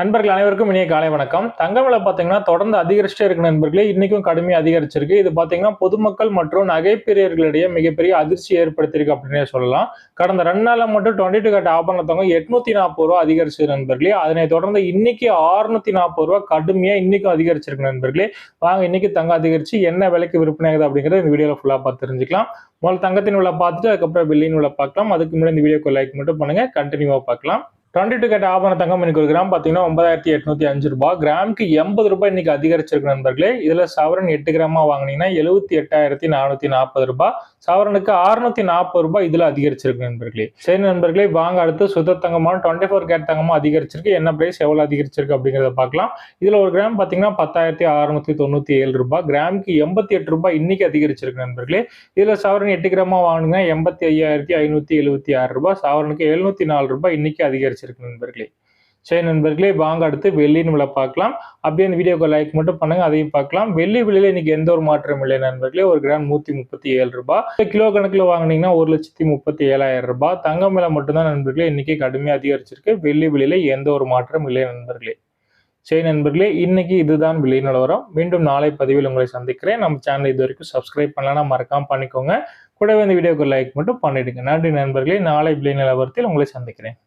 நண்பர்கள் அனைவருக்கும் இனிய காலை வணக்கம். தங்க விலை பார்த்தீங்கன்னா தொடர்ந்து அதிகரிச்சுட்டே இருக்கு நண்பர்களே. இன்னைக்கும் கடுமையாக அதிகரிச்சிருக்கு. இது பார்த்தீங்கன்னா பொதுமக்கள் மற்றும் நகைப்பிரியர்களிடையே மிகப்பெரிய அதிர்ச்சி ஏற்படுத்தியிருக்கு அப்படின்னே சொல்லலாம். கடந்த 2 நாள்ல மட்டும் 22 கேரட் ஆபரண தங்கம் ரூ. 840 அதிகரிச்சது நண்பர்களே. அதனை தொடர்ந்து இன்னைக்கு ரூ. 640 கடுமையா இன்னைக்கும் அதிகரிச்சிருக்கு நண்பர்களே. வாங்க இன்னைக்கு தங்கம் அதிகரிச்சு என்ன விலைக்கு விற்பனை ஆகுது அப்படிங்கறத இந்த வீடியோல ஃபுல்லா பார்த்து தெரிஞ்சுக்கலாம். முதல்ல தங்கத்தின் விலை பார்த்துட்டு அதுக்கப்புறம் வெள்ளியின் விலை பார்க்கலாம். அதுக்கு முன்னாடி இந்த வீடியோக்கு லைக் மட்டும் பண்ணுங்க. கண்டினியூவா பார்க்கலாம். 22 கேரட் ஆபரண தங்கம் இன்னைக்கு ஒரு கிராம் பார்த்தீங்கன்னா ரூ. 9805. கிராமுக்கு ரூ. 80 இன்னைக்கு அதிகரிச்சிருக்கு நண்பர்களே. இதுல சவரன் 8 கிராமா வாங்கினீங்கன்னா ரூ. 78,440. சவரனுக்கு ரூ. 640 இதுல அதிகரிச்சிருக்கு நண்பர்களே. சரி நண்பர்களே, வாங்க அடுத்து சுத்த தங்கமான 24 கேரட் தங்கமா அதிகரிச்சிருக்கு. என்ன பிரைஸ் எவ்வளவு அதிகரிச்சிருக்கு அப்படிங்கறத பார்க்கலாம். இதுல ஒரு கிராம் பார்த்தீங்கன்னா ரூ. 10,697. கிராமுக்கு ரூ. 88 இன்னைக்கு அதிகரிச்சிருக்கு நண்பர்களே. இதுல சவரன் 8 கிராமா வாங்கினீங்கன்னா ரூ. 85,576. சவரனுக்கு ரூ. 704 இன்னைக்கு அதிகரிச்சிருக்கு நண்பர்களே. சரி நண்பர்களே, வாங்க அடுத்து வெள்ளியின் விலை பார்க்கலாம். அப்படியே இந்த வீடியோக்கு லைக் மட்டும் பண்ணுங்க, அதையும் பார்க்கலாம். வெள்ளி விலையில இன்னைக்கு எந்த ஒரு மாற்றம் இல்லை நண்பர்களே. ஒரு கிராம் ரூ. 137. கிலோ கணக்குல வாங்கினீங்கன்னா ரூ. 1,37,000. தங்கம் விலை மட்டும்தான் நண்பர்களே இன்னைக்கு கடுமையாக அதிகரிச்சிருக்கு. வெள்ளி விலையில எந்த ஒரு மாற்றம் இல்லை நண்பர்களே. சரி நண்பர்களே, இன்னைக்கு இதுதான் விலை நிலவரம். மீண்டும் நாளை பதிவில் உங்களை சந்திக்கிறேன். நம்ம சேனல் இது வரைக்கும் சப்ஸ்கிரைப் பண்ணலாம், மறக்காம பண்ணிக்கோங்க. கூடவே இந்த வீடியோக்கு லைக் மட்டும் பண்ணிடுங்க. நன்றி நண்பர்களே. நாளை விலை நிலவரத்தில் உங்களை சந்திக்கிறேன்.